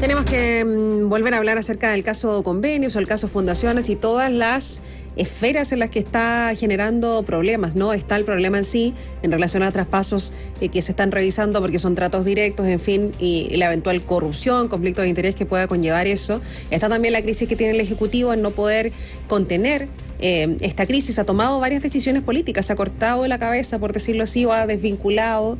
Tenemos que volver a hablar acerca del caso convenios o el caso fundaciones y todas las esferas en las que está generando problemas, ¿no? Está el problema en sí, en relación a traspasos que se están revisando porque son tratos directos, en fin, y la eventual corrupción, conflicto de interés que pueda conllevar eso. Está también la crisis que tiene el Ejecutivo en no poder contener esta crisis. Ha tomado varias decisiones políticas, se ha cortado la cabeza, por decirlo así, o ha desvinculado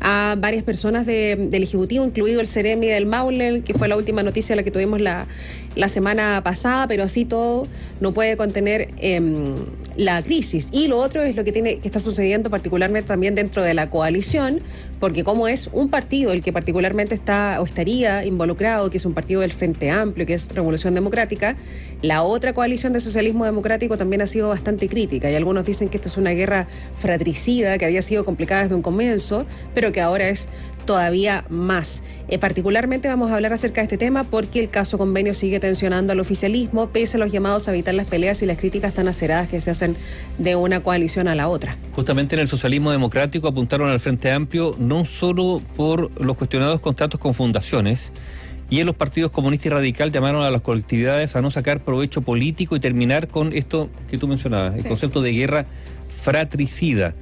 a varias personas del Ejecutivo, incluido el Ceremi del Maule, que fue la última noticia la que tuvimos la semana pasada, pero así todo no puede contener la crisis. Y lo otro es lo que está sucediendo particularmente también dentro de la coalición, porque como es un partido el que particularmente está o estaría involucrado, que es un partido del Frente Amplio, que es Revolución Democrática, la otra coalición de socialismo democrático también ha sido bastante crítica, y algunos dicen que esto es una guerra fratricida que había sido complicada desde un comienzo, pero que ahora es todavía más. Particularmente vamos a hablar acerca de este tema porque el caso convenio sigue tensionando al oficialismo, pese a los llamados a evitar las peleas y las críticas tan aceradas que se hacen de una coalición a la otra. Justamente en el socialismo democrático apuntaron al Frente Amplio no solo por los cuestionados contratos con fundaciones, y en los partidos comunista y radical llamaron a las colectividades a no sacar provecho político y terminar con esto que tú mencionabas, el concepto de guerra fratricida.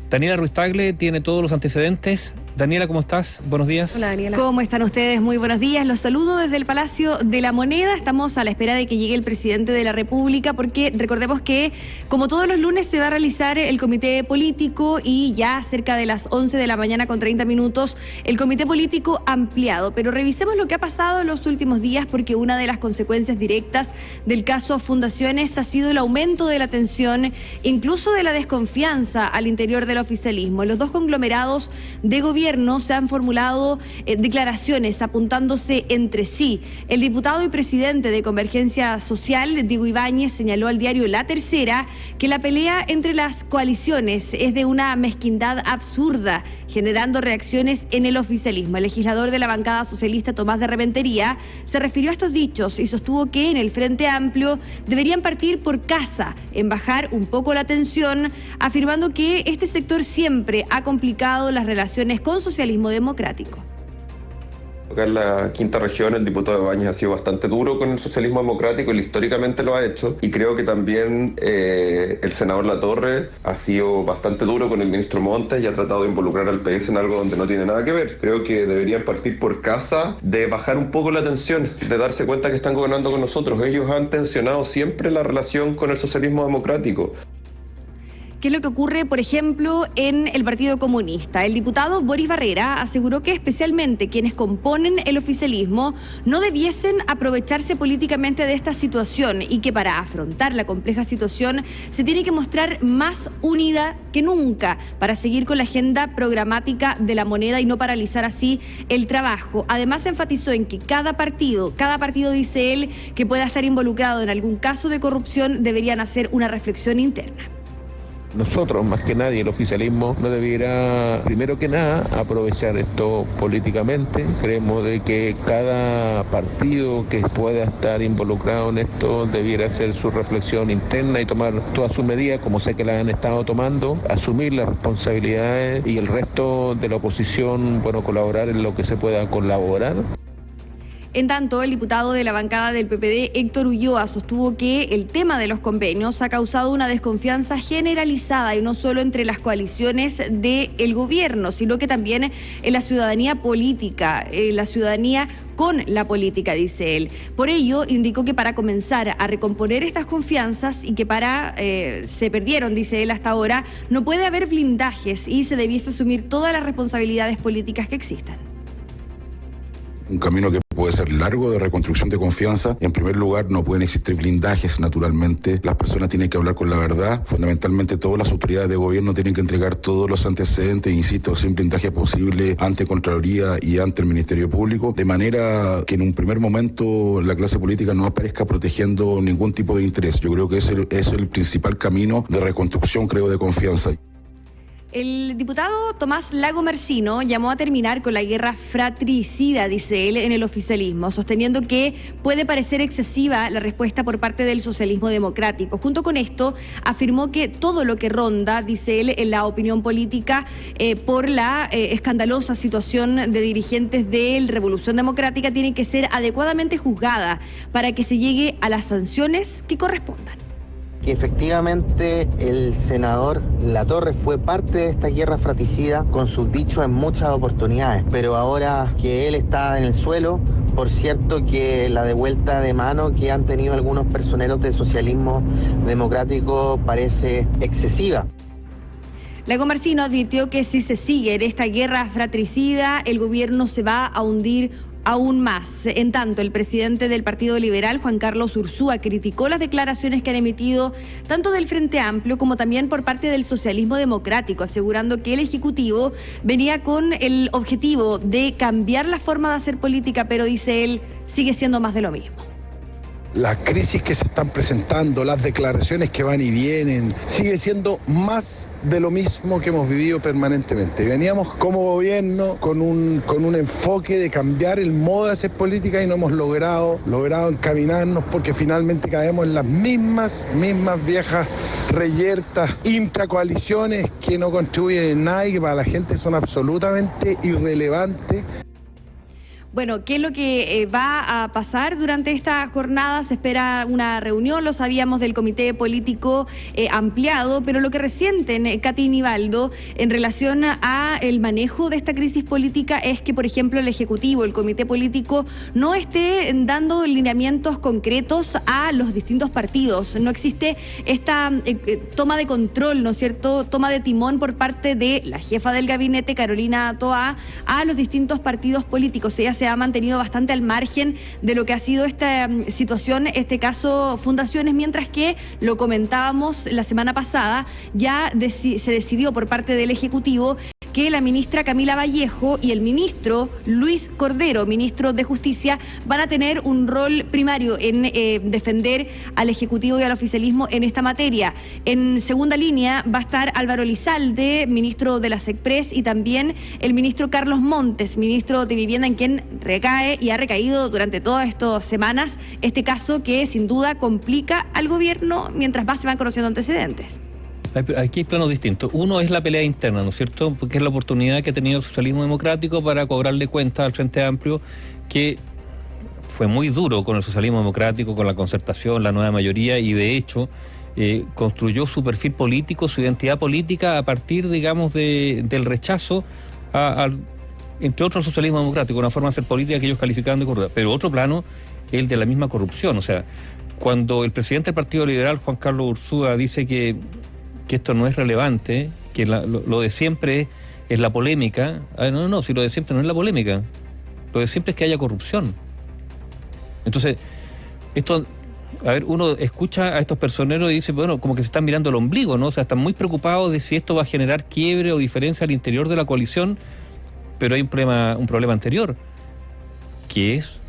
Daniela Ruiz Tagle tiene todos los antecedentes. Daniela, ¿cómo estás? Buenos días. Hola, Daniela. ¿Cómo están ustedes? Muy buenos días. Los saludo desde el Palacio de la Moneda. Estamos a la espera de que llegue el presidente de la República, porque recordemos que, como todos los lunes, se va a realizar el comité político y ya cerca de las 11 de la mañana con 30 minutos, el comité político ampliado. Pero revisemos lo que ha pasado en los últimos días, porque una de las consecuencias directas del caso Fundaciones ha sido el aumento de la tensión, incluso de la desconfianza al interior del oficialismo. Los dos conglomerados de gobierno se han formulado declaraciones apuntándose entre sí. El diputado y presidente de Convergencia Social, Diego Ibáñez, señaló al diario La Tercera que la pelea entre las coaliciones es de una mezquindad absurda, generando reacciones en el oficialismo. El legislador de la bancada socialista, Tomás de Rementería, se refirió a estos dichos y sostuvo que en el Frente Amplio deberían partir por casa, en bajar un poco la tensión, afirmando que este sector siempre ha complicado las relaciones con socialismo democrático. Acá en la quinta región el diputado Ibáñez ha sido bastante duro con el socialismo democrático, él históricamente lo ha hecho, y creo que también el senador Latorre ha sido bastante duro con el ministro Montes y ha tratado de involucrar al PS en algo donde no tiene nada que ver. Creo que deberían partir por casa, de bajar un poco la tensión, de darse cuenta que están gobernando con nosotros. Ellos han tensionado siempre la relación con el socialismo democrático. ¿Qué es lo que ocurre, por ejemplo, en el Partido Comunista? El diputado Boris Barrera aseguró que especialmente quienes componen el oficialismo no debiesen aprovecharse políticamente de esta situación y que para afrontar la compleja situación se tiene que mostrar más unida que nunca para seguir con la agenda programática de la moneda y no paralizar así el trabajo. Además, enfatizó en que cada partido, dice él, que pueda estar involucrado en algún caso de corrupción, deberían hacer una reflexión interna. Nosotros, más que nadie, el oficialismo no debiera, primero que nada, aprovechar esto políticamente. Creemos de que cada partido que pueda estar involucrado en esto debiera hacer su reflexión interna y tomar todas sus medidas, como sé que las han estado tomando, asumir las responsabilidades y el resto de la oposición, colaborar en lo que se pueda colaborar. En tanto, el diputado de la bancada del PPD, Héctor Ulloa, sostuvo que el tema de los convenios ha causado una desconfianza generalizada y no solo entre las coaliciones del gobierno, sino que también en la ciudadanía política, la ciudadanía con la política, dice él. Por ello, indicó que para comenzar a recomponer estas confianzas y que se perdieron, dice él, hasta ahora, no puede haber blindajes y se debiese asumir todas las responsabilidades políticas que existan. Un camino que puede ser largo de reconstrucción de confianza. En primer lugar, no pueden existir blindajes, naturalmente. Las personas tienen que hablar con la verdad. Fundamentalmente, todas las autoridades de gobierno tienen que entregar todos los antecedentes, insisto, sin blindaje posible, ante Contraloría y ante el Ministerio Público, de manera que en un primer momento la clase política no aparezca protegiendo ningún tipo de interés. Yo creo que ese es el principal camino de reconstrucción, creo, de confianza. El diputado Tomás Lagomarsino llamó a terminar con la guerra fratricida, dice él, en el oficialismo, sosteniendo que puede parecer excesiva la respuesta por parte del socialismo democrático. Junto con esto, afirmó que todo lo que ronda, dice él, en la opinión política por la escandalosa situación de dirigentes de Revolución Democrática tiene que ser adecuadamente juzgada para que se llegue a las sanciones que correspondan. Que efectivamente el senador Latorre fue parte de esta guerra fratricida con sus dichos en muchas oportunidades, pero ahora que él está en el suelo, por cierto que la devuelta de mano que han tenido algunos personeros del socialismo democrático parece excesiva. Lagomarsino advirtió que si se sigue en esta guerra fratricida, el gobierno se va a hundir aún más. En tanto, el presidente del Partido Liberal, Juan Carlos Ursúa, criticó las declaraciones que han emitido tanto del Frente Amplio como también por parte del socialismo democrático, asegurando que el Ejecutivo venía con el objetivo de cambiar la forma de hacer política, pero dice él, sigue siendo más de lo mismo. Las crisis que se están presentando, las declaraciones que van y vienen, sigue siendo más de lo mismo que hemos vivido permanentemente. Veníamos como gobierno con un enfoque de cambiar el modo de hacer política y no hemos logrado encaminarnos porque finalmente caemos en las mismas viejas reyertas, intracoaliciones que no contribuyen en nada y que para la gente son absolutamente irrelevantes. Bueno, ¿qué es lo que va a pasar durante esta jornada? Se espera una reunión, lo sabíamos, del comité político ampliado, pero lo que resienten Katy Nivaldo en relación a el manejo de esta crisis política es que, por ejemplo, el Ejecutivo, el comité político, no esté dando lineamientos concretos a los distintos partidos. No existe esta toma de control, ¿no es cierto?, toma de timón por parte de la jefa del gabinete, Carolina Toá, a los distintos partidos políticos. Ella se ha mantenido bastante al margen de lo que ha sido esta situación, este caso Fundaciones, mientras que, lo comentábamos la semana pasada, ya se decidió por parte del Ejecutivo que la ministra Camila Vallejo y el ministro Luis Cordero, ministro de Justicia, van a tener un rol primario en defender al Ejecutivo y al oficialismo en esta materia. En segunda línea va a estar Álvaro Elizalde, ministro de la SECPRES, y también el ministro Carlos Montes, ministro de Vivienda, en quien recae y ha recaído durante todas estas semanas este caso que sin duda complica al gobierno mientras más se van conociendo antecedentes. Aquí hay planos distintos. Uno es la pelea interna, ¿no es cierto? Porque es la oportunidad que ha tenido el socialismo democrático para cobrarle cuenta al Frente Amplio, que fue muy duro con el socialismo democrático, con la concertación, la nueva mayoría, y de hecho construyó su perfil político, su identidad política a partir, digamos, del rechazo entre otros, el socialismo democrático, una forma de hacer política que ellos calificaban de corrupta. Pero otro plano, el de la misma corrupción. O sea, cuando el presidente del Partido Liberal, Juan Carlos Ursúa, dice que esto no es relevante, que lo de siempre es la polémica. No, si lo de siempre no es la polémica. Lo de siempre es que haya corrupción. Entonces, esto, uno escucha a estos personeros y dice, bueno, como que se están mirando el ombligo, ¿no? O sea, están muy preocupados de si esto va a generar quiebre o diferencia al interior de la coalición, pero hay un problema anterior, que es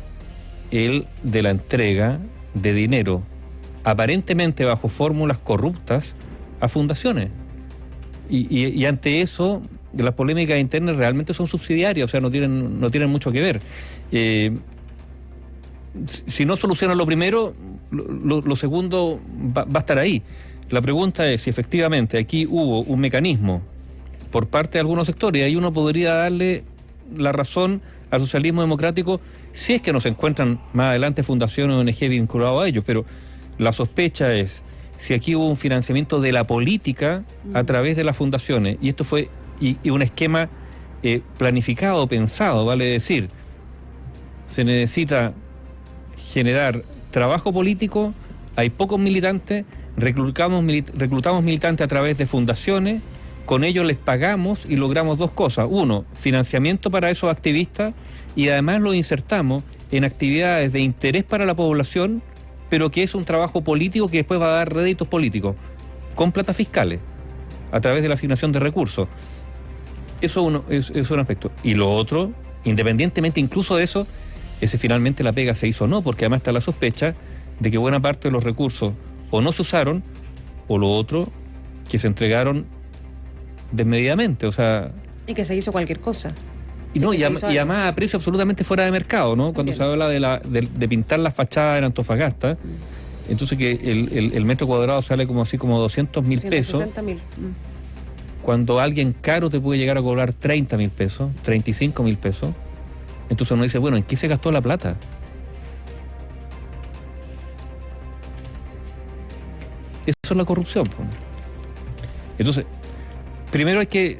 el de la entrega de dinero, aparentemente bajo fórmulas corruptas, a fundaciones. Y ante eso, las polémicas internas realmente son subsidiarias, o sea, no tienen mucho que ver. Si no solucionan lo primero, lo segundo va a estar ahí. La pregunta es si efectivamente aquí hubo un mecanismo por parte de algunos sectores, y ahí uno podría darle la razón al socialismo democrático si es que no se encuentran más adelante fundaciones o ONG vinculadas a ellos, pero la sospecha es si aquí hubo un financiamiento de la política a través de las fundaciones, y esto fue y un esquema planificado, pensado, vale decir, se necesita generar trabajo político, hay pocos militantes, reclutamos militantes a través de fundaciones, con ellos les pagamos y logramos dos cosas. Uno, financiamiento para esos activistas, y además lo insertamos en actividades de interés para la población, pero que es un trabajo político que después va a dar réditos políticos, con plata fiscales, a través de la asignación de recursos. Eso es un aspecto. Y lo otro, independientemente incluso de eso, es si finalmente la pega se hizo o no, porque además está la sospecha de que buena parte de los recursos o no se usaron, o lo otro, que se entregaron desmedidamente, o sea... Y que se hizo cualquier cosa. Y, sí, no, y además a precio absolutamente fuera de mercado, ¿no? Cuando se habla de pintar la fachada en Antofagasta, entonces que el metro cuadrado sale como así como 200.000 pesos. 160.000. Cuando alguien caro te puede llegar a cobrar 30.000 pesos, 35.000 pesos. Entonces uno dice, bueno, ¿en qué se gastó la plata? Eso es la corrupción. Entonces, primero hay que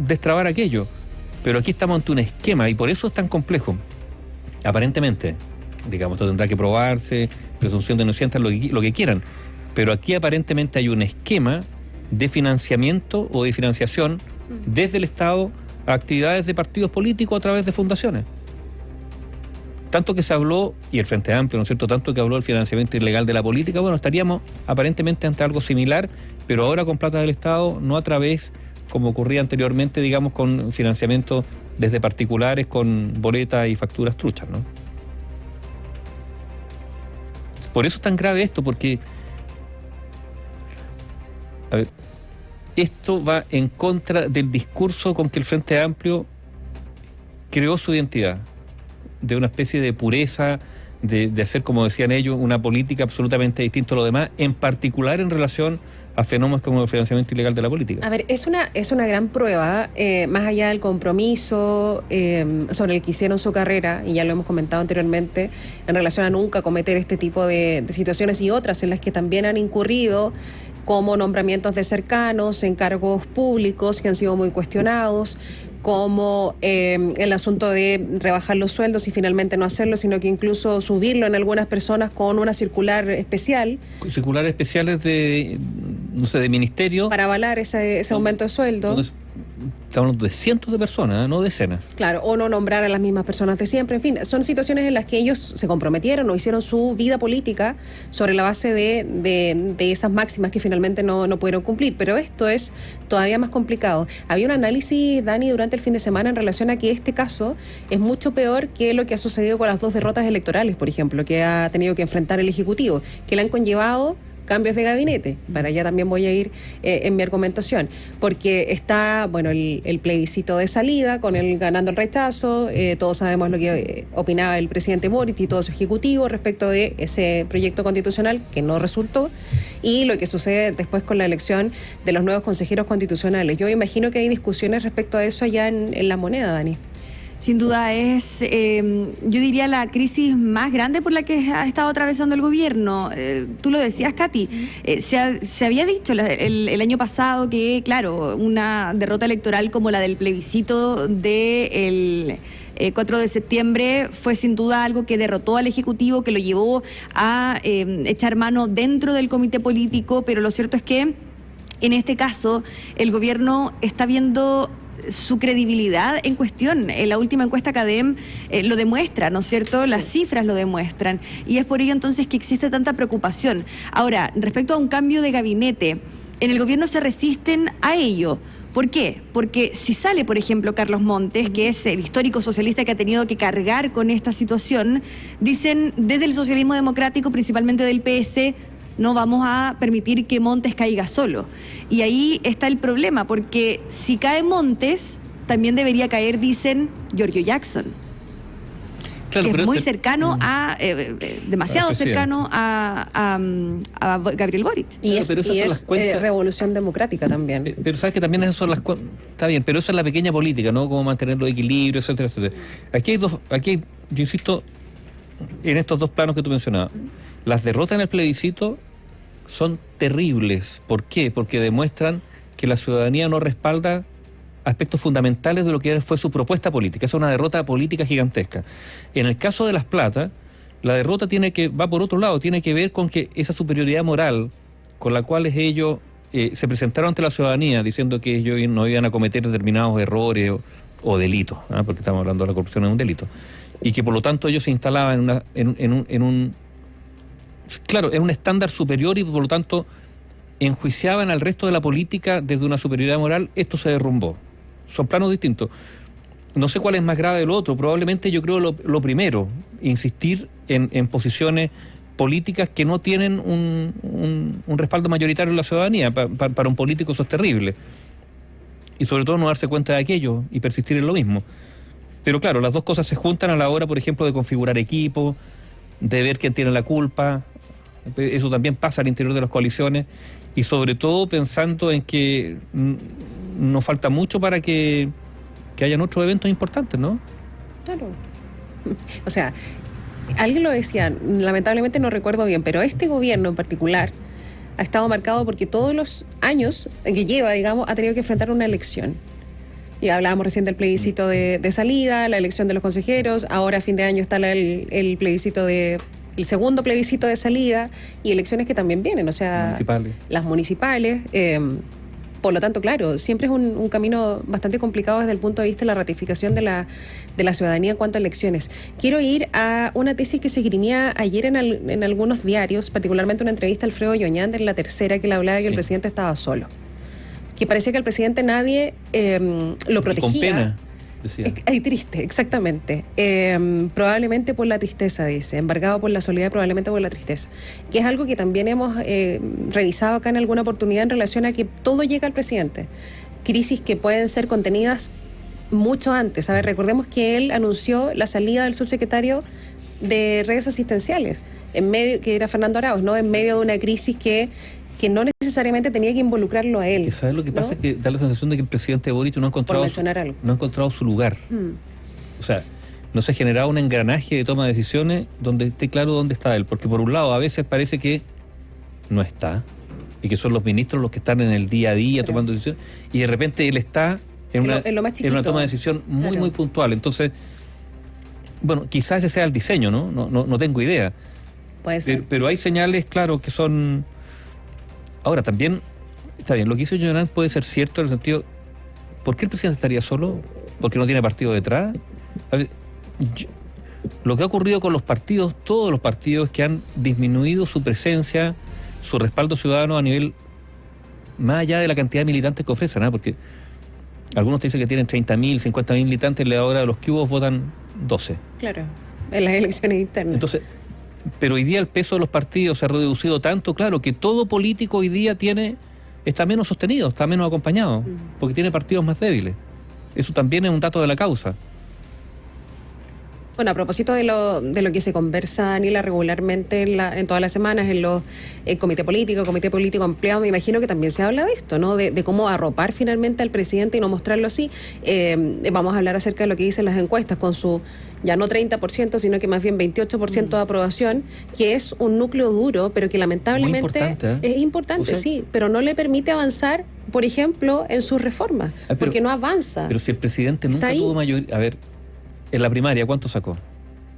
destrabar aquello, pero aquí estamos ante un esquema y por eso es tan complejo. Aparentemente, digamos, esto tendrá que probarse, presunción de inocencia, lo que quieran, pero aquí aparentemente hay un esquema de financiamiento o de financiación desde el Estado a actividades de partidos políticos a través de fundaciones. Tanto que se habló, y el Frente Amplio, ¿no es cierto?, tanto que habló del financiamiento ilegal de la política, bueno, estaríamos aparentemente ante algo similar, pero ahora con plata del Estado, no a través, como ocurría anteriormente, digamos, con financiamiento desde particulares, con boletas y facturas truchas, ¿no? Por eso es tan grave esto, porque a ver, esto va en contra del discurso con que el Frente Amplio creó su identidad, de una especie de pureza, de hacer, como decían ellos, una política absolutamente distinta a lo demás, en particular en relación a fenómenos como el financiamiento ilegal de la política. A ver, es una gran prueba, más allá del compromiso sobre el que hicieron su carrera, y ya lo hemos comentado anteriormente, en relación a nunca cometer este tipo de situaciones y otras en las que también han incurrido, como nombramientos de cercanos en cargos públicos que han sido muy cuestionados, como el asunto de rebajar los sueldos y finalmente no hacerlo, sino que incluso subirlo en algunas personas con una circular especial. Circulares especiales de, no sé, de ministerio. Para avalar ese aumento de sueldo. Entonces, estamos hablando de cientos de personas, no decenas. Claro, o no nombrar a las mismas personas de siempre. En fin, son situaciones en las que ellos se comprometieron o hicieron su vida política sobre la base de esas máximas que finalmente no pudieron cumplir. Pero esto es todavía más complicado. Había un análisis, Dani, durante el fin de semana en relación a que este caso es mucho peor que lo que ha sucedido con las 2 derrotas electorales, por ejemplo, que ha tenido que enfrentar el Ejecutivo, que le han conllevado cambios de gabinete. Para allá también voy a ir en mi argumentación, porque está, bueno, el plebiscito de salida con el ganando el rechazo, todos sabemos lo que opinaba el presidente Boric y todo su ejecutivo respecto de ese proyecto constitucional que no resultó, y lo que sucede después con la elección de los nuevos consejeros constitucionales. Yo imagino que hay discusiones respecto a eso allá en La Moneda, Dani. Sin duda es, yo diría, la crisis más grande por la que ha estado atravesando el gobierno. Tú lo decías, Katy, se había dicho el año pasado que, claro, una derrota electoral como la del plebiscito del 4 de septiembre fue sin duda algo que derrotó al Ejecutivo, que lo llevó a echar mano dentro del comité político, pero lo cierto es que en este caso el gobierno está viendo su credibilidad en cuestión. La última encuesta CADEM lo demuestra, ¿no es cierto? Las cifras lo demuestran, y es por ello entonces que existe tanta preocupación. Ahora, respecto a un cambio de gabinete, en el gobierno se resisten a ello. ¿Por qué? Porque si sale, por ejemplo, Carlos Montes, que es el histórico socialista que ha tenido que cargar con esta situación, dicen desde el socialismo democrático, principalmente del PS, no vamos a permitir que Montes caiga solo. Y ahí está el problema, porque si cae Montes, también debería caer, dicen, Giorgio Jackson. Claro, que es muy cercano demasiado cercano a Gabriel Boric. Y es revolución democrática también. Pero sabes que también esas son las cuentas. Está bien, pero esa es la pequeña política, ¿no? Cómo mantener los equilibrios, etcétera, etcétera. Aquí hay, yo insisto, en estos 2 planos que tú mencionabas. Las derrotas en el plebiscito son terribles. ¿Por qué? Porque demuestran que la ciudadanía no respalda aspectos fundamentales de lo que fue su propuesta política. Es una derrota política gigantesca. En el caso de Las Plata, la derrota va por otro lado, tiene que ver con que esa superioridad moral con la cual ellos se presentaron ante la ciudadanía diciendo que ellos no iban a cometer determinados errores o delitos, porque estamos hablando de la corrupción, es un delito, y que por lo tanto ellos se instalaban en un estándar superior y por lo tanto enjuiciaban al resto de la política desde una superioridad moral. Esto se derrumbó. Son planos distintos. No sé cuál es más grave del otro. Probablemente yo creo lo primero, insistir en posiciones políticas que no tienen un respaldo mayoritario en la ciudadanía. Para un político eso es terrible. y sobre todo no darse cuenta de aquello y persistir en lo mismo. Pero claro, las dos cosas se juntan a la hora, por ejemplo, de configurar equipos, de ver quién tiene la culpa. Eso también pasa al interior de las coaliciones, y sobre todo pensando en que nos falta mucho para que hayan otros eventos importantes, ¿no? Claro. O sea, alguien lo decía, lamentablemente no recuerdo bien, pero este gobierno en particular ha estado marcado porque todos los años que lleva, digamos, ha tenido que enfrentar una elección. Y hablábamos recién del plebiscito de salida, la elección de los consejeros, ahora a fin de año está el plebiscito el segundo plebiscito de salida, y elecciones que también vienen, o sea, las municipales. Por lo tanto, claro, siempre es un camino bastante complicado desde el punto de vista de la ratificación de la ciudadanía en cuanto a elecciones. Quiero ir a una tesis que se esgrimía ayer en algunos diarios, particularmente una entrevista a Alfredo Yoñán en La Tercera, que le hablaba de que el presidente estaba solo. Que parecía que al presidente nadie lo protegía. Con pena, decía. Ay, triste, exactamente. Probablemente por la tristeza, dice. Embargado por la soledad, probablemente por la tristeza. Que es algo que también hemos revisado acá en alguna oportunidad en relación a que todo llega al presidente. Crisis que pueden ser contenidas mucho antes. A ver, recordemos que él anunció la salida del subsecretario de redes asistenciales, en medio, que era Fernando Arauz, ¿no? En medio de una crisis que no necesariamente tenía que involucrarlo a él. ¿Sabes lo que pasa? ¿no? Que da la sensación de que el presidente Boric no ha encontrado su lugar. O sea, no se ha generado un engranaje de toma de decisiones donde esté claro dónde está él. Porque por un lado a veces parece que no está, y que son los ministros los que están en el día a día tomando decisiones, y de repente él está en una toma de decisión muy, muy puntual. Entonces, bueno, quizás ese sea el diseño, ¿no? No tengo idea. Puede ser. Pero hay señales, claro, que son... Ahora, también, está bien, lo que hizo Yoñán puede ser cierto en el sentido, ¿por qué el presidente estaría solo? ¿Porque no tiene partido detrás? A ver, lo que ha ocurrido con los partidos, todos los partidos que han disminuido su presencia, su respaldo ciudadano a nivel, más allá de la cantidad de militantes que ofrecen, ¿eh? Porque algunos te dicen que tienen 30.000, 50.000 militantes, y ahora de los que hubo votan 12. Claro, en las elecciones internas. Entonces, pero hoy día el peso de los partidos se ha reducido tanto, claro, que todo político hoy día está menos sostenido, está menos acompañado, porque tiene partidos más débiles. Eso también es un dato de la causa. Bueno, a propósito de lo que se conversa, Daniela, regularmente en todas las semanas en los comité político ampliado, me imagino que también se habla de esto, ¿no? De cómo arropar finalmente al presidente y no mostrarlo así. Vamos a hablar acerca de lo que dicen las encuestas, con su ya no 30%, sino que más bien 28% de aprobación, que es un núcleo duro, pero que lamentablemente es importante, o sea, sí, pero no le permite avanzar, por ejemplo, en sus reformas, porque no avanza. Pero si el presidente nunca tuvo mayoría... A ver, en la primaria, ¿cuánto sacó?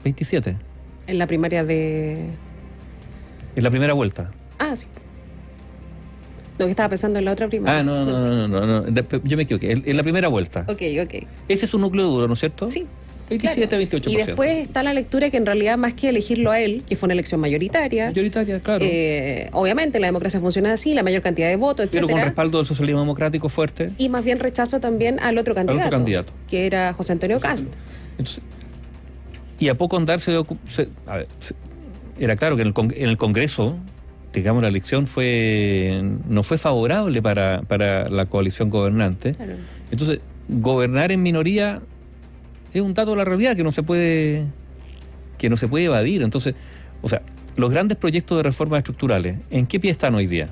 27. En la primaria En la primera vuelta. Ah, sí. No, que estaba pensando en la otra primaria. Ah, no. Yo me equivoqué. En la primera vuelta. Ok. Ese es un núcleo duro, ¿no es cierto? Sí. 27, claro. 28%. Y después está la lectura que en realidad, más que elegirlo a él, que fue una elección mayoritaria. Mayoritaria, claro. Obviamente la democracia funciona así, la mayor cantidad de votos, etcétera. Pero con respaldo del socialismo democrático fuerte. Y más bien rechazo también al otro candidato. Que era José Antonio Kast. Entonces, y a poco andar era claro que en el Congreso, digamos, la elección no fue favorable para la coalición gobernante. Claro. Entonces, gobernar en minoría es un dato de la realidad que no se puede evadir. Entonces, o sea, los grandes proyectos de reformas estructurales, ¿en qué pie están hoy día?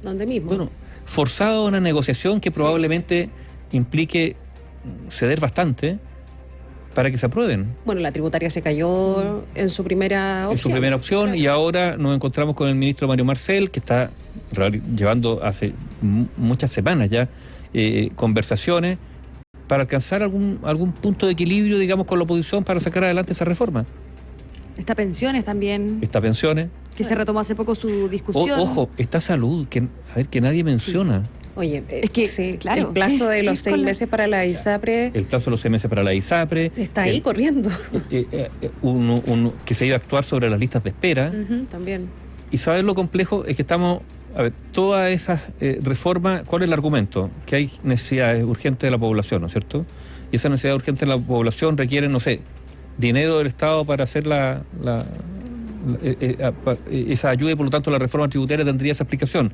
¿Dónde mismo? Bueno, forzado a una negociación que probablemente implique ceder bastante para que se aprueben. Bueno, la tributaria se cayó en su primera opción. Claro. Y ahora nos encontramos con el ministro Mario Marcel, que está llevando hace muchas semanas ya conversaciones para alcanzar algún punto de equilibrio, digamos, con la oposición para sacar adelante esa reforma. Está pensiones también. Que se retomó hace poco su discusión. Ojo, está salud, que nadie menciona. Sí. Oye, es que sí, claro, el plazo de los 6 meses para la ISAPRE... El plazo de los 6 meses para la ISAPRE... Está ahí corriendo. Que se iba a actuar sobre las listas de espera. También. Y ¿sabes lo complejo? Es que estamos... A ver, todas esas reformas, ¿cuál es el argumento? Que hay necesidades urgentes de la población, ¿no es cierto? Y esa necesidad urgente de la población requiere, no sé, dinero del Estado para hacer esa ayuda, y por lo tanto la reforma tributaria tendría esa explicación.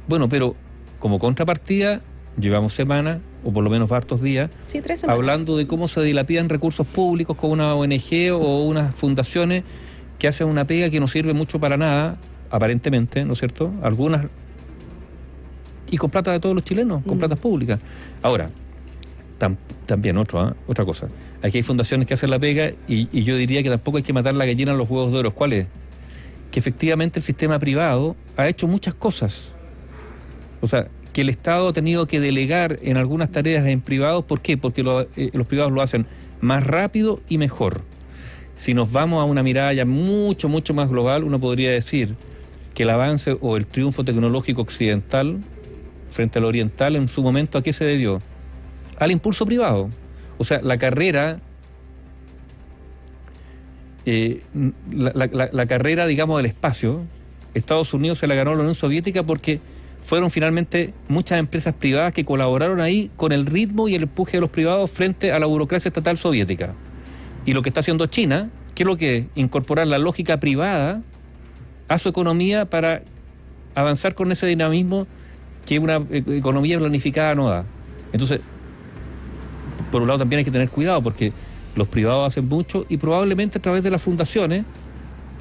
Bueno, pero como contrapartida llevamos semanas, o por lo menos hartos días, Sí, 3 semanas. hablando de cómo se dilapidan recursos públicos con una ONG o unas fundaciones que hacen una pega que no sirve mucho para nada, aparentemente, ¿no es cierto? Algunas, y con plata de todos los chilenos, con platas públicas. Ahora, también otra cosa. Aquí hay fundaciones que hacen la pega y yo diría que tampoco hay que matar la gallina en los huevos de oro. ¿Cuál es? Que efectivamente el sistema privado ha hecho muchas cosas. O sea, que el Estado ha tenido que delegar en algunas tareas en privados. ¿Por qué? Porque los privados lo hacen más rápido y mejor. Si nos vamos a una mirada ya mucho, mucho más global, uno podría decir que el avance o el triunfo tecnológico occidental frente al oriental en su momento, ¿a qué se debió? Al impulso privado. O sea, la carrera, la carrera, digamos, del espacio, Estados Unidos se la ganó la Unión Soviética porque fueron finalmente muchas empresas privadas que colaboraron ahí con el ritmo y el empuje de los privados frente a la burocracia estatal soviética. Y lo que está haciendo China, ¿qué es lo que es? Incorporar la lógica privada a su economía para avanzar con ese dinamismo que una economía planificada no da. Entonces, por un lado también hay que tener cuidado porque los privados hacen mucho y probablemente a través de las fundaciones,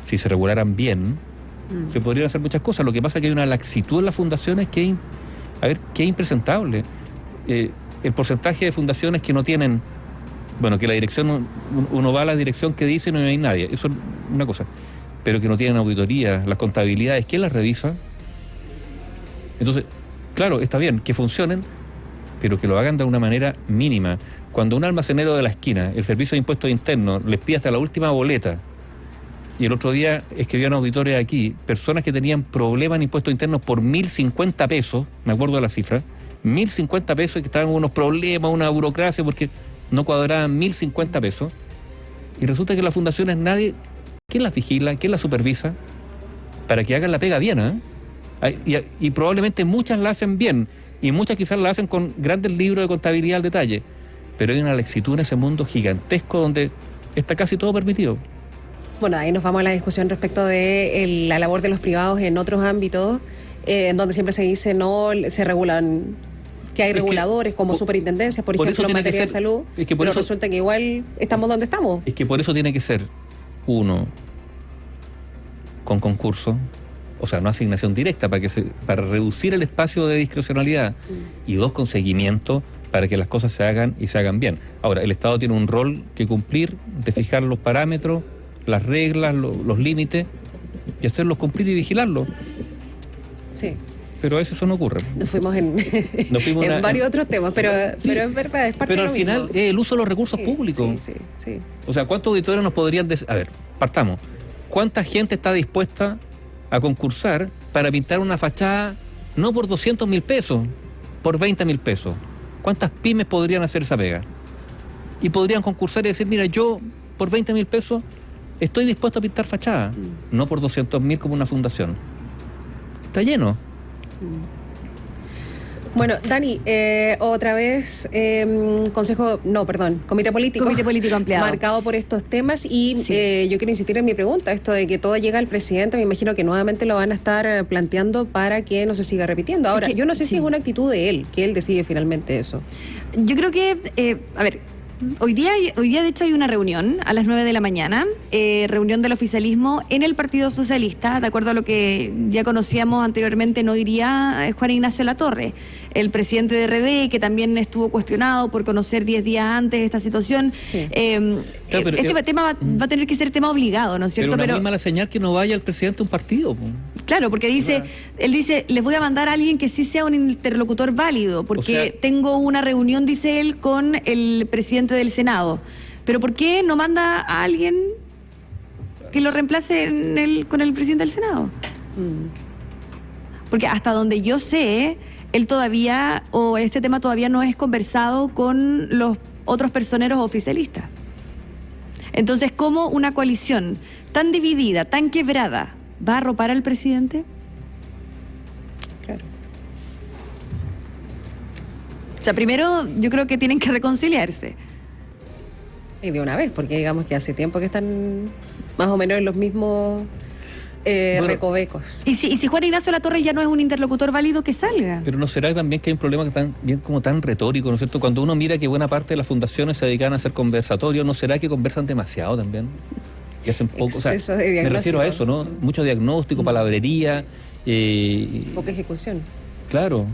si se regularan bien, se podrían hacer muchas cosas. Lo que pasa es que hay una laxitud en las fundaciones que es impresentable. El porcentaje de fundaciones que no tienen, bueno, que la dirección, uno va a la dirección que dice y no hay nadie, eso es una cosa, pero que no tienen auditoría, las contabilidades, ¿quién las revisa? Entonces, claro, está bien que funcionen, pero que lo hagan de una manera mínima. Cuando un almacenero de la esquina, el Servicio de Impuestos Internos, les pide hasta la última boleta, y el otro día escribían auditores aquí, personas que tenían problemas en impuestos internos por 1.050 pesos, me acuerdo de la cifra, 1.050 pesos, y que estaban unos problemas, una burocracia, porque no cuadraban 1.050 pesos, y resulta que las fundaciones nadie, ¿quién las vigila? ¿Quién las supervisa? Para que hagan la pega bien, ¿eh? Y probablemente muchas la hacen bien, y muchas quizás la hacen con grandes libros de contabilidad al detalle, pero hay una laxitud en ese mundo gigantesco donde está casi todo permitido. Bueno, ahí nos vamos a la discusión respecto de la labor de los privados en otros ámbitos, en donde siempre se dice no se regulan, que hay reguladores como superintendencias, por ejemplo, en materia de salud, pero resulta que igual estamos donde estamos. Es que por eso tiene que ser, uno, con concurso, o sea, no asignación directa, para reducir el espacio de discrecionalidad, y dos, con seguimiento para que las cosas se hagan y se hagan bien. Ahora, el Estado tiene un rol que cumplir, de fijar los parámetros, las reglas, los límites, y hacerlos cumplir y vigilarlos. Sí. Pero a veces eso no ocurre. Nos fuimos en varios otros temas, pero es verdad, es parte de lo mismo. Pero al final es el uso de los recursos públicos. Sí. O sea, ¿cuántos auditores nos podrían decir? A ver, partamos. ¿Cuánta gente está dispuesta a concursar para pintar una fachada no por 200.000 pesos, por 20.000 pesos? ¿Cuántas pymes podrían hacer esa pega? Y podrían concursar y decir, mira, yo por 20.000 pesos estoy dispuesto a pintar fachada, no por 200.000 como una fundación. Está lleno. Bueno, Dani, otra vez comité político ampliado, marcado por estos temas y yo quiero insistir en mi pregunta, esto de que todo llega al presidente, me imagino que nuevamente lo van a estar planteando para que no se siga repitiendo. Ahora, yo no sé si es una actitud de él, que él decide finalmente eso. Yo creo que, hoy día de hecho hay una reunión a las 9 de la mañana, reunión del oficialismo en el Partido Socialista, de acuerdo a lo que ya conocíamos anteriormente, no iría Juan Ignacio Latorre, el presidente de RD, que también estuvo cuestionado por conocer 10 días antes esta situación. Sí. Este tema va a tener que ser tema obligado, ¿no es cierto? Pero muy mala señal que no vaya el presidente de un partido. Claro, porque él dice, les voy a mandar a alguien que sí sea un interlocutor válido, porque tengo una reunión, dice él, con el presidente del Senado. Pero ¿por qué no manda a alguien que lo reemplace con el presidente del Senado? Porque hasta donde yo sé, él todavía, o este tema todavía no es conversado con los otros personeros oficialistas. Entonces, ¿cómo una coalición tan dividida, tan quebrada, va a arropar al presidente? Claro. O sea, primero yo creo que tienen que reconciliarse. Y de una vez, porque digamos que hace tiempo que están más o menos en los mismos recovecos. Y si Juan Ignacio Latorre ya no es un interlocutor válido, que salga. Pero ¿no será también que hay un problema tan retórico, ¿no es cierto? Cuando uno mira que buena parte de las fundaciones se dedican a hacer conversatorios, ¿no será que conversan demasiado también? Y hacen poco, exceso de diagnóstico. Me refiero a eso, ¿no? Mucho diagnóstico, palabrería. Poca ejecución. Claro.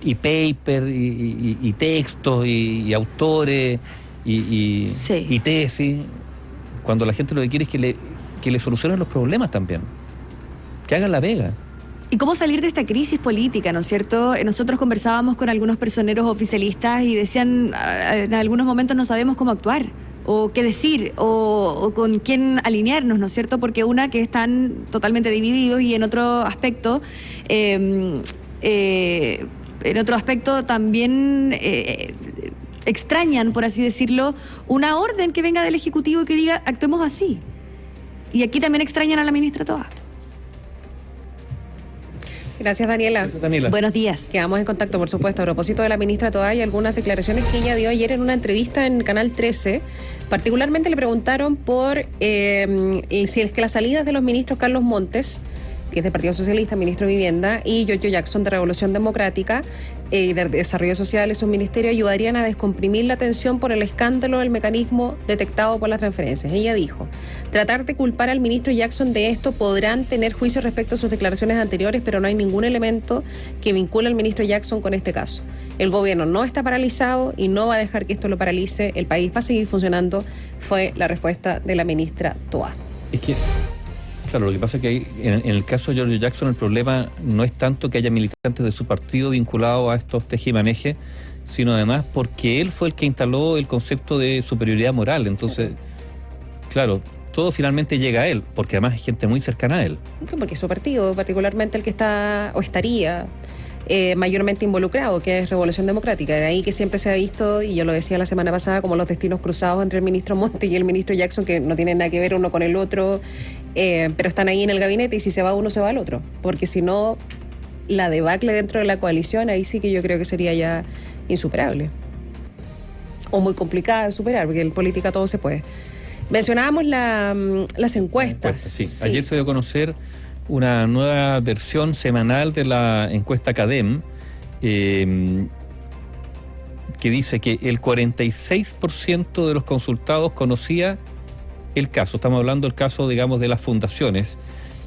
Y paper, y textos, y autores, y tesis. Cuando la gente lo que quiere es que le solucionen los problemas también. Que hagan la pega. ¿Y cómo salir de esta crisis política, no es cierto? Nosotros conversábamos con algunos personeros oficialistas y decían, en algunos momentos no sabemos cómo actuar, o qué decir, o con quién alinearnos, ¿no es cierto? Porque una que están totalmente divididos y en otro aspecto también extrañan, por así decirlo, una orden que venga del Ejecutivo y que diga, actuemos así. Y aquí también extrañan a la ministra Toá. Gracias, Daniela. Buenos días. Quedamos en contacto, por supuesto. A propósito de la ministra Toá y algunas declaraciones que ella dio ayer en una entrevista en Canal 13. Particularmente le preguntaron por si es que las salidas de los ministros Carlos Montes, que es del Partido Socialista, ministro de Vivienda, y Giorgio Jackson, de Revolución Democrática, de Desarrollo Social, sus ministerios ayudarían a descomprimir la tensión por el escándalo del mecanismo detectado por las transferencias. Ella dijo, tratar de culpar al ministro Jackson de esto, podrán tener juicio respecto a sus declaraciones anteriores, pero no hay ningún elemento que vincule al ministro Jackson con este caso. El gobierno no está paralizado y no va a dejar que esto lo paralice. El país va a seguir funcionando, fue la respuesta de la ministra Toá. Es que, claro, lo que pasa es que en el caso de Giorgio Jackson el problema no es tanto que haya militantes de su partido vinculados a estos tejimanejes, sino además porque él fue el que instaló el concepto de superioridad moral. Entonces, claro, todo finalmente llega a él, porque además hay gente muy cercana a él. Porque su partido, particularmente el que está o estaría mayormente involucrado, que es Revolución Democrática. De ahí que siempre se ha visto, y yo lo decía la semana pasada, como los destinos cruzados entre el ministro Montes y el ministro Jackson, que no tienen nada que ver uno con el otro, pero están ahí en el gabinete y si se va uno, se va el otro. Porque si no, la debacle dentro de la coalición, ahí sí que yo creo que sería ya insuperable. O muy complicada de superar, porque en política todo se puede. Mencionábamos las encuestas. Sí. Ayer se dio a conocer una nueva versión semanal de la encuesta CADEM, que dice que el 46% de los consultados conocía el caso. Estamos hablando del caso, digamos, de las fundaciones.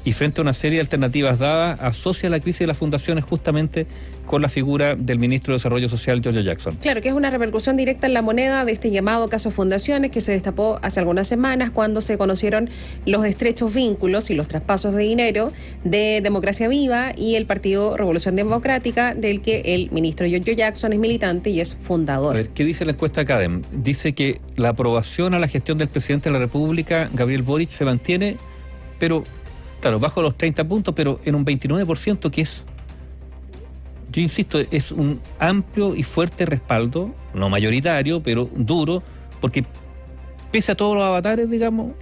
Y frente a una serie de alternativas dadas, asocia la crisis de las fundaciones justamente con la figura del ministro de Desarrollo Social, Giorgio Jackson. Claro, que es una repercusión directa en la moneda de este llamado caso fundaciones que se destapó hace algunas semanas cuando se conocieron los estrechos vínculos y los traspasos de dinero de Democracia Viva y el Partido Revolución Democrática, del que el ministro Giorgio Jackson es militante y es fundador. A ver, ¿qué dice la encuesta CADEM? Dice que la aprobación a la gestión del presidente de la República, Gabriel Boric, se mantiene, pero claro, bajo los 30 puntos, pero en un 29%, que es, yo insisto, es un amplio y fuerte respaldo, no mayoritario, pero duro, porque pese a todos los avatares, digamos,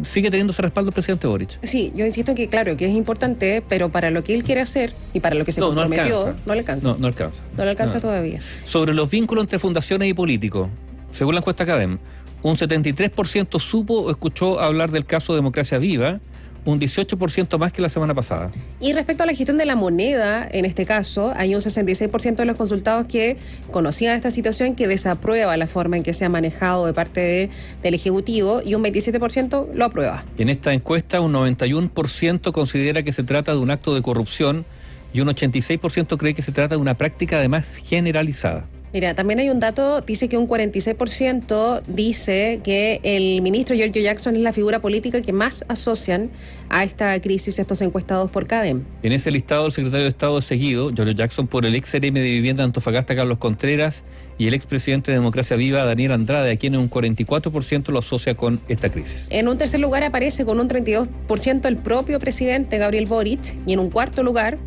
sigue teniendo ese respaldo el presidente Boric. Sí, yo insisto en que, claro, que es importante, pero para lo que él quiere hacer y para lo que se comprometió, no le alcanza. No alcanza. No le alcanza todavía. Sobre los vínculos entre fundaciones y políticos, según la encuesta CADEM, un 73% supo o escuchó hablar del caso Democracia Viva, un 18% más que la semana pasada. Y respecto a la gestión de la moneda, en este caso, hay un 66% de los consultados que conocían esta situación, que desaprueba la forma en que se ha manejado de parte del Ejecutivo, y un 27% lo aprueba. En esta encuesta, un 91% considera que se trata de un acto de corrupción y un 86% cree que se trata de una práctica además generalizada. Mira, también hay un dato, dice que un 46% dice que el ministro Giorgio Jackson es la figura política que más asocian a esta crisis estos encuestados por CADEM. En ese listado, el secretario de Estado es seguido, Giorgio Jackson, por el ex CRM de Vivienda de Antofagasta, Carlos Contreras, y el expresidente de Democracia Viva, Daniel Andrade, a quien un 44% lo asocia con esta crisis. En un tercer lugar aparece con un 32% el propio presidente, Gabriel Boric, y en un cuarto lugar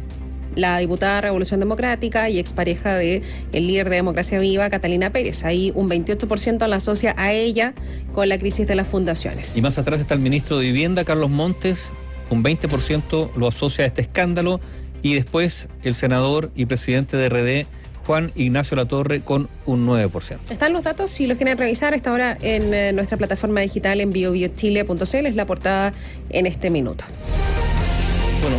la diputada Revolución Democrática y expareja del líder de Democracia Viva, Catalina Pérez. Ahí un 28% la asocia a ella con la crisis de las fundaciones. Y más atrás está el ministro de Vivienda, Carlos Montes, un 20% lo asocia a este escándalo, y después el senador y presidente de RD, Juan Ignacio Latorre con un 9%. Están los datos, si los quieren revisar, a esta hora en nuestra plataforma digital en biobiochile.cl, es la portada en este minuto. Bueno,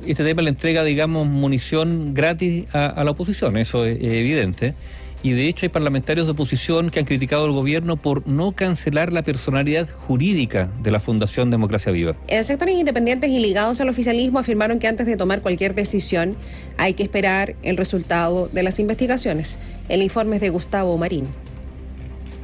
este tema le entrega, digamos, munición gratis a la oposición, eso es evidente. Y de hecho hay parlamentarios de oposición que han criticado al gobierno por no cancelar la personalidad jurídica de la Fundación Democracia Viva. Sectores independientes y ligados al oficialismo afirmaron que antes de tomar cualquier decisión hay que esperar el resultado de las investigaciones. El informe es de Gustavo Marín.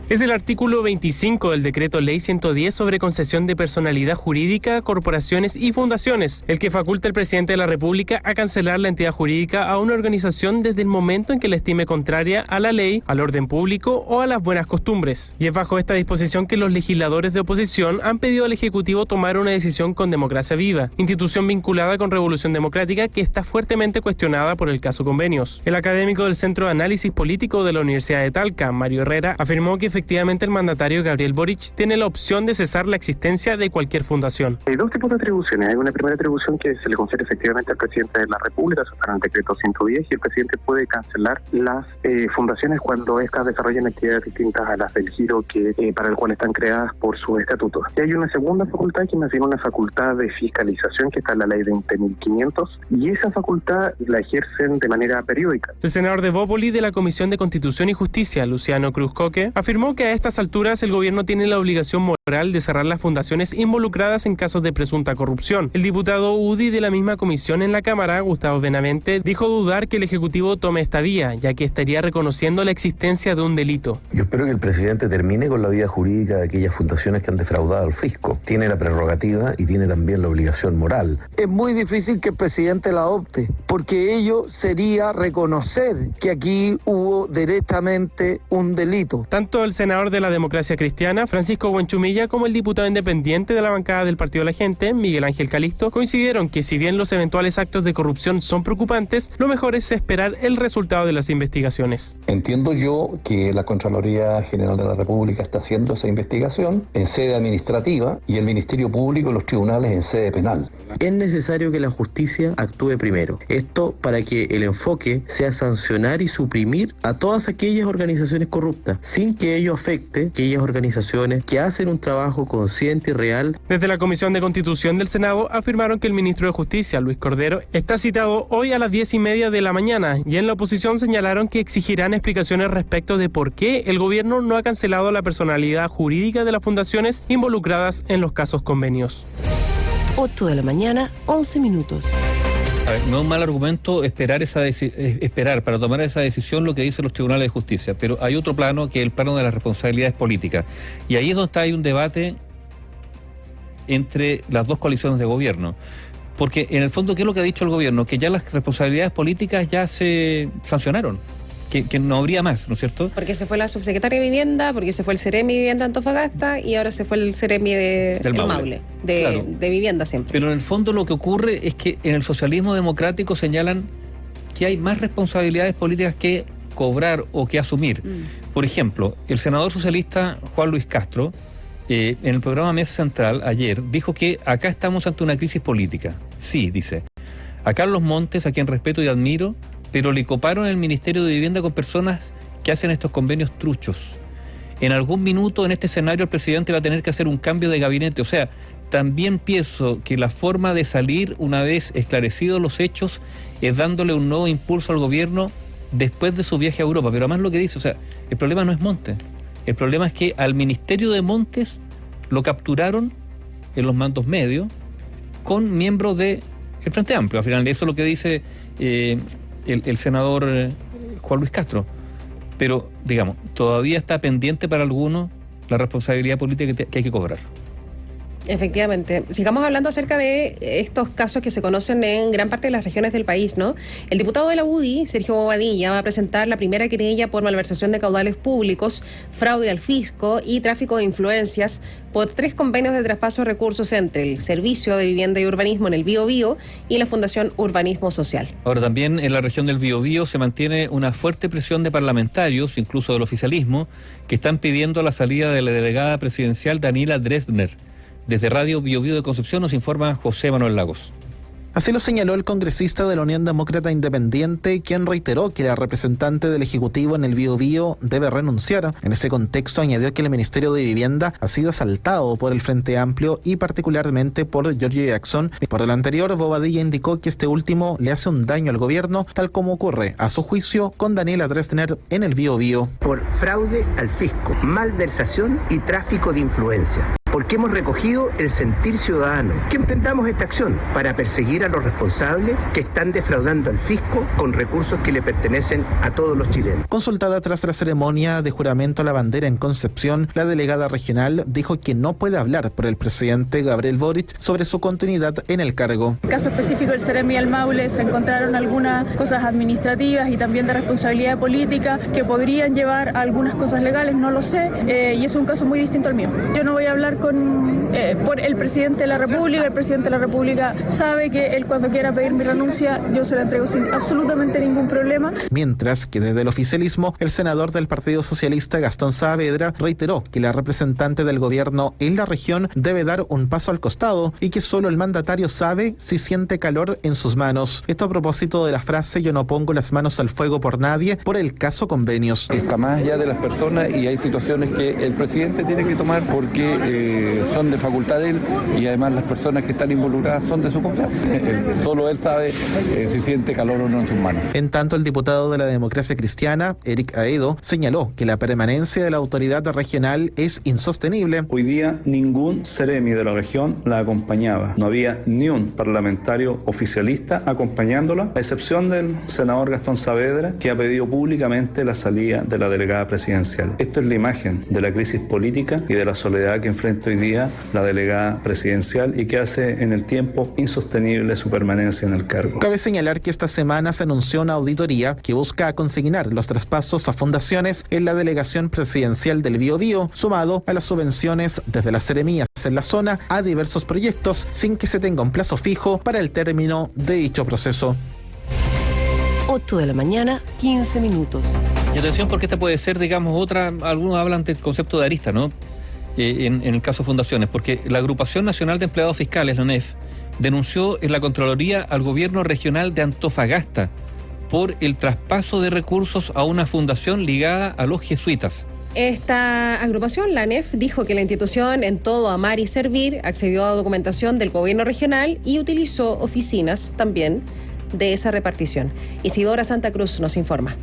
Es el artículo 25 del Decreto Ley 110 sobre concesión de personalidad jurídica a corporaciones y fundaciones, el que faculta al presidente de la República a cancelar la entidad jurídica a una organización desde el momento en que la estime contraria a la ley, al orden público o a las buenas costumbres. Y es bajo esta disposición que los legisladores de oposición han pedido al Ejecutivo tomar una decisión con Democracia Viva, institución vinculada con Revolución Democrática que está fuertemente cuestionada por el caso Convenios. El académico del Centro de Análisis Político de la Universidad de Talca, Mario Herrera, afirmó que efectivamente el mandatario Gabriel Boric tiene la opción de cesar la existencia de cualquier fundación. Hay dos tipos de atribuciones. Hay una primera atribución que se le concede efectivamente al presidente de la República, eso está en el decreto 110, y el presidente puede cancelar las fundaciones cuando estas desarrollan actividades distintas a las del giro para el cual están creadas por sus estatutos. Y hay una segunda facultad que más bien una facultad de fiscalización que está en la ley 20.500, y esa facultad la ejercen de manera periódica. El senador de Bópoli de la Comisión de Constitución y Justicia, Luciano Cruz Coque, afirmó que a estas alturas el gobierno tiene la obligación moral de cerrar las fundaciones involucradas en casos de presunta corrupción. El diputado UDI de la misma comisión en la Cámara, Gustavo Benavente, dijo dudar que el Ejecutivo tome esta vía, ya que estaría reconociendo la existencia de un delito. Yo espero que el presidente termine con la vida jurídica de aquellas fundaciones que han defraudado al fisco. Tiene la prerrogativa y tiene también la obligación moral. Es muy difícil que el presidente la adopte, porque ello sería reconocer que aquí hubo directamente un delito. Tanto el senador de la Democracia Cristiana, Francisco Buenchumilla, como el diputado independiente de la bancada del Partido de la Gente, Miguel Ángel Calisto, coincidieron que si bien los eventuales actos de corrupción son preocupantes, lo mejor es esperar el resultado de las investigaciones. Entiendo yo que la Contraloría General de la República está haciendo esa investigación en sede administrativa y el Ministerio Público y los tribunales en sede penal. Es necesario que la justicia actúe primero. Esto para que el enfoque sea sancionar y suprimir a todas aquellas organizaciones corruptas, sin que ello afecte a aquellas organizaciones que hacen un trabajo consciente y real. Desde la Comisión de Constitución del Senado afirmaron que el ministro de Justicia, Luis Cordero, está citado hoy a las 10:30 de la mañana, y en la oposición señalaron que exigirán explicaciones respecto de por qué el gobierno no ha cancelado la personalidad jurídica de las fundaciones involucradas en los casos Convenios. 8 de la mañana, 11 minutos. A ver, no es un mal argumento esperar para tomar esa decisión lo que dicen los tribunales de justicia, pero hay otro plano que es el plano de las responsabilidades políticas. Y ahí es donde hay un debate entre las dos coaliciones de gobierno. Porque en el fondo, ¿qué es lo que ha dicho el gobierno? Que ya las responsabilidades políticas ya se sancionaron. Que no habría más, ¿no es cierto? Porque se fue la subsecretaria de Vivienda, porque se fue el Ceremi de Vivienda de Antofagasta y ahora se fue el Ceremi del Maule, de Vivienda siempre. Pero en el fondo lo que ocurre es que en el socialismo democrático señalan que hay más responsabilidades políticas que cobrar o que asumir. Por ejemplo, el senador socialista Juan Luis Castro, en el programa Mesa Central ayer, dijo que acá estamos ante una crisis política. Sí, dice. A Carlos Montes, a quien respeto y admiro, pero le coparon el Ministerio de Vivienda con personas que hacen estos convenios truchos. En algún minuto en este escenario el presidente va a tener que hacer un cambio de gabinete. O sea, también pienso que la forma de salir una vez esclarecidos los hechos es dándole un nuevo impulso al gobierno después de su viaje a Europa. Pero además lo que dice, o sea, el problema no es Montes. El problema es que al Ministerio de Montes lo capturaron en los mandos medios con miembros del Frente Amplio. Al final eso es lo que dice el senador Juan Luis Castro. Pero, digamos, todavía está pendiente para algunos la responsabilidad política que hay que cobrar. Efectivamente. Sigamos hablando acerca de estos casos que se conocen en gran parte de las regiones del país, ¿no? El diputado de la UDI, Sergio Bobadilla, va a presentar la primera querella por malversación de caudales públicos, fraude al fisco y tráfico de influencias por 3 convenios de traspaso de recursos entre el Servicio de Vivienda y Urbanismo en el Biobío y la Fundación Urbanismo Social. Ahora, también en la región del Biobío se mantiene una fuerte presión de parlamentarios, incluso del oficialismo, que están pidiendo la salida de la delegada presidencial Daniela Dresdner. Desde Radio Biobío de Concepción nos informa José Manuel Lagos. Así lo señaló el congresista de la Unión Demócrata Independiente, quien reiteró que la representante del Ejecutivo en el Biobío debe renunciar. En ese contexto añadió que el Ministerio de Vivienda ha sido asaltado por el Frente Amplio y particularmente por Giorgio Jackson. Por lo anterior, Bobadilla indicó que este último le hace un daño al gobierno, tal como ocurre, a su juicio, con Daniela Dresner en el Biobío. Por fraude al fisco, malversación y tráfico de influencia. Porque hemos recogido el sentir ciudadano, que emprendamos esta acción para perseguir a los responsables que están defraudando al fisco con recursos que le pertenecen a todos los chilenos. Consultada tras la ceremonia de juramento a la bandera en Concepción, la delegada regional dijo que no puede hablar por el presidente Gabriel Boric sobre su continuidad en el cargo. En el caso específico del Ceremi al Maule se encontraron algunas cosas administrativas y también de responsabilidad política que podrían llevar a algunas cosas legales, no lo sé, y es un caso muy distinto al mío. Yo no voy a hablar por el presidente de la República. El presidente de la República sabe que él cuando quiera pedir mi renuncia yo se la entrego sin absolutamente ningún problema. Mientras que desde el oficialismo, el senador del Partido Socialista Gastón Saavedra reiteró que la representante del gobierno en la región debe dar un paso al costado y que solo el mandatario sabe si siente calor en sus manos. Esto a propósito de la frase "yo no pongo las manos al fuego por nadie" por el caso Convenios. Está más allá de las personas y hay situaciones que el presidente tiene que tomar porque son de facultad de él y además las personas que están involucradas son de su confianza. Solo él sabe si siente calor o no en sus manos. En tanto, el diputado de la Democracia Cristiana, Eric Aedo, señaló que la permanencia de la autoridad regional es insostenible. Hoy día ningún Ceremi de la región la acompañaba. No había ni un parlamentario oficialista acompañándola, a excepción del senador Gastón Saavedra, que ha pedido públicamente la salida de la delegada presidencial. Esto es la imagen de la crisis política y de la soledad que enfrenta hoy día la delegada presidencial y que hace en el tiempo insostenible su permanencia en el cargo. Cabe señalar que esta semana se anunció una auditoría que busca consignar los traspasos a fundaciones en la delegación presidencial del Biobío, sumado a las subvenciones desde las seremías en la zona a diversos proyectos, sin que se tenga un plazo fijo para el término de dicho proceso. 8 de la mañana, 15 minutos. Y atención, porque esta puede ser, digamos, otra, algunos hablan del concepto de arista, ¿no? En el caso Fundaciones, porque la Agrupación Nacional de Empleados Fiscales, la ANEF, denunció en la Contraloría al gobierno regional de Antofagasta por el traspaso de recursos a una fundación ligada a los jesuitas. Esta agrupación, la ANEF, dijo que la institución en todo amar y servir accedió a documentación del gobierno regional y utilizó oficinas también de esa repartición. Isidora Santa Cruz nos informa.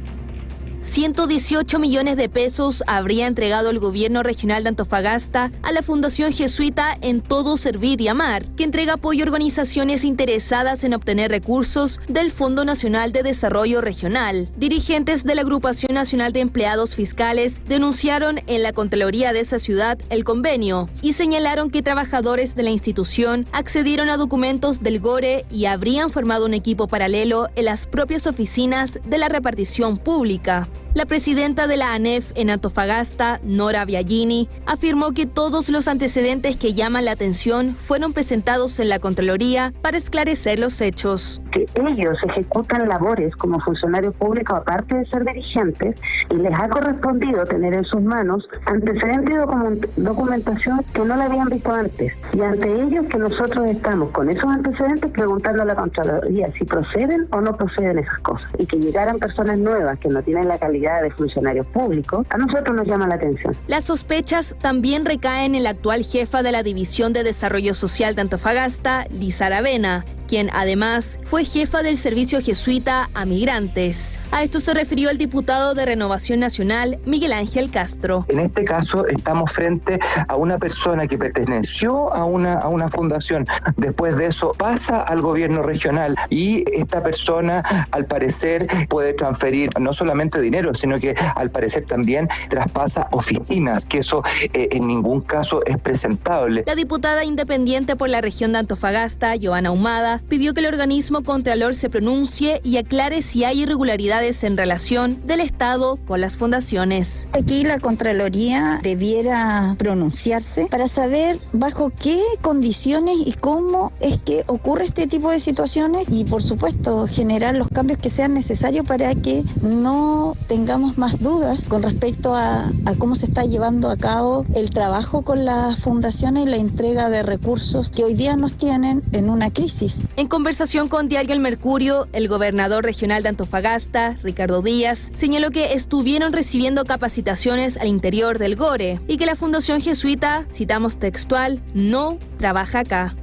118 millones de pesos habría entregado el gobierno regional de Antofagasta a la Fundación Jesuita En Todo Servir y Amar, que entrega apoyo a organizaciones interesadas en obtener recursos del Fondo Nacional de Desarrollo Regional. Dirigentes de la Agrupación Nacional de Empleados Fiscales denunciaron en la Contraloría de esa ciudad el convenio y señalaron que trabajadores de la institución accedieron a documentos del GORE y habrían formado un equipo paralelo en las propias oficinas de la repartición pública. La presidenta de la ANEF en Antofagasta, Nora Biagini, afirmó que todos los antecedentes que llaman la atención fueron presentados en la Contraloría para esclarecer los hechos. Que ellos ejecutan labores como funcionarios públicos aparte de ser dirigentes y les ha correspondido tener en sus manos antecedentes y documentación que no la habían visto antes. Y ante ellos que nosotros estamos con esos antecedentes preguntando a la Contraloría si proceden o no proceden esas cosas. Y que llegaran personas nuevas que no tienen la calidad de funcionarios públicos, a nosotros nos llama la atención. Las sospechas también recaen en la actual jefa de la División de Desarrollo Social de Antofagasta, Lisa Aravena, quien además fue jefa del servicio jesuita a migrantes. A esto se refirió el diputado de Renovación Nacional, Miguel Ángel Castro. En este caso estamos frente a una persona que perteneció a una fundación, después de eso pasa al gobierno regional y esta persona al parecer puede transferir no solamente dinero, sino que al parecer también traspasa oficinas, que eso en ningún caso es presentable. La diputada independiente por la región de Antofagasta, Joana Ahumada, pidió que el organismo contralor se pronuncie y aclare si hay irregularidades irregularidades en relación del Estado con las fundaciones. Aquí la Contraloría debiera pronunciarse para saber bajo qué condiciones y cómo es que ocurre este tipo de situaciones y, por supuesto, generar los cambios que sean necesarios para que no tengamos más dudas con respecto a cómo se está llevando a cabo el trabajo con las fundaciones y la entrega de recursos que hoy día nos tienen en una crisis. En conversación con Diario El Mercurio, el gobernador regional de Antofagasta, Ricardo Díaz, señaló que estuvieron recibiendo capacitaciones al interior del GORE y que la Fundación Jesuita, citamos textual, no trabaja acá.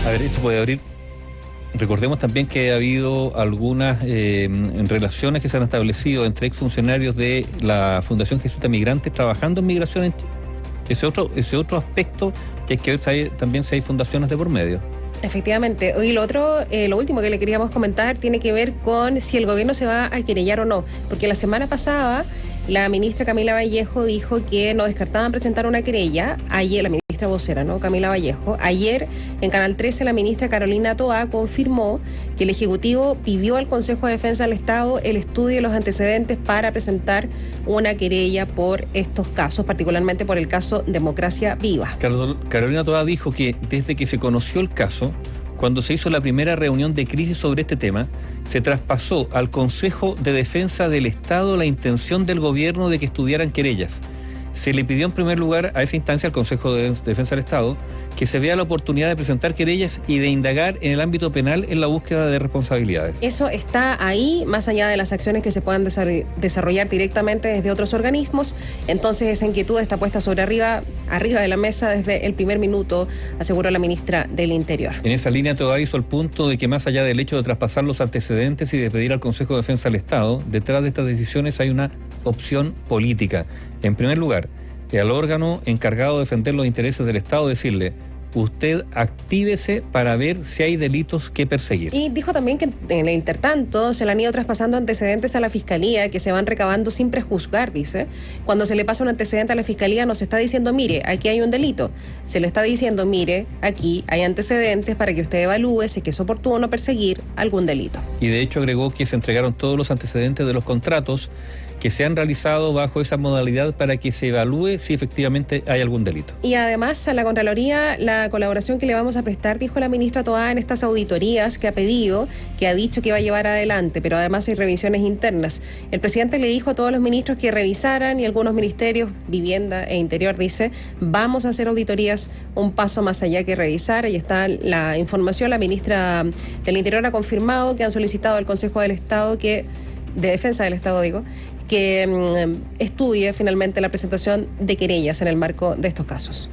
A ver, esto puede abrir. Recordemos también que ha habido algunas relaciones que se han establecido entre exfuncionarios de la Fundación Jesuita Migrantes trabajando en migración. Ese otro aspecto que hay que ver también si hay fundaciones de por medio. Efectivamente. Y lo último que le queríamos comentar tiene que ver con si el gobierno se va a querellar o no. Porque la semana pasada la ministra Camila Vallejo dijo que no descartaban presentar una querella. Ayer, la ministra vocera, ¿no? Camila Vallejo. Ayer, en Canal 13, la ministra Carolina Toá confirmó que el Ejecutivo pidió al Consejo de Defensa del Estado el estudio de los antecedentes para presentar una querella por estos casos, particularmente por el caso Democracia Viva. Carolina Toá dijo que desde que se conoció el caso, cuando se hizo la primera reunión de crisis sobre este tema, se traspasó al Consejo de Defensa del Estado la intención del gobierno de que estudiaran querellas. Se le pidió en primer lugar a esa instancia, al Consejo de Defensa del Estado, que se vea la oportunidad de presentar querellas y de indagar en el ámbito penal en la búsqueda de responsabilidades. Eso está ahí, más allá de las acciones que se puedan desarrollar directamente desde otros organismos. Entonces esa inquietud está puesta sobre arriba de la mesa desde el primer minuto, aseguró la ministra del Interior. En esa línea todavía hizo el punto de que más allá del hecho de traspasar los antecedentes y de pedir al Consejo de Defensa del Estado, detrás de estas decisiones hay una opción política. En primer lugar, al órgano encargado de defender los intereses del Estado decirle: usted actívese para ver si hay delitos que perseguir. Y dijo también que en el intertanto se le han ido traspasando antecedentes a la Fiscalía que se van recabando sin prejuzgar, dice. Cuando se le pasa un antecedente a la Fiscalía no se está diciendo, mire, aquí hay un delito. Se le está diciendo, mire, aquí hay antecedentes para que usted evalúe si es oportuno perseguir algún delito. Y de hecho agregó que se entregaron todos los antecedentes de los contratos que se han realizado bajo esa modalidad para que se evalúe si efectivamente hay algún delito. Y además a la Contraloría, la colaboración que le vamos a prestar, dijo la ministra Toá, en estas auditorías que ha pedido, que ha dicho que va a llevar adelante, pero además hay revisiones internas. El presidente le dijo a todos los ministros que revisaran y algunos ministerios, Vivienda e Interior, dice, vamos a hacer auditorías un paso más allá que revisar. Ahí está la información. La ministra del Interior ha confirmado que han solicitado al Consejo del Estado de Defensa del Estado, que estudie finalmente la presentación de querellas en el marco de estos casos.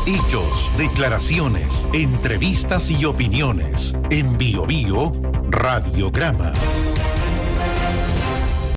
Hechos, declaraciones, entrevistas y opiniones. En Bio Bio, Radiograma.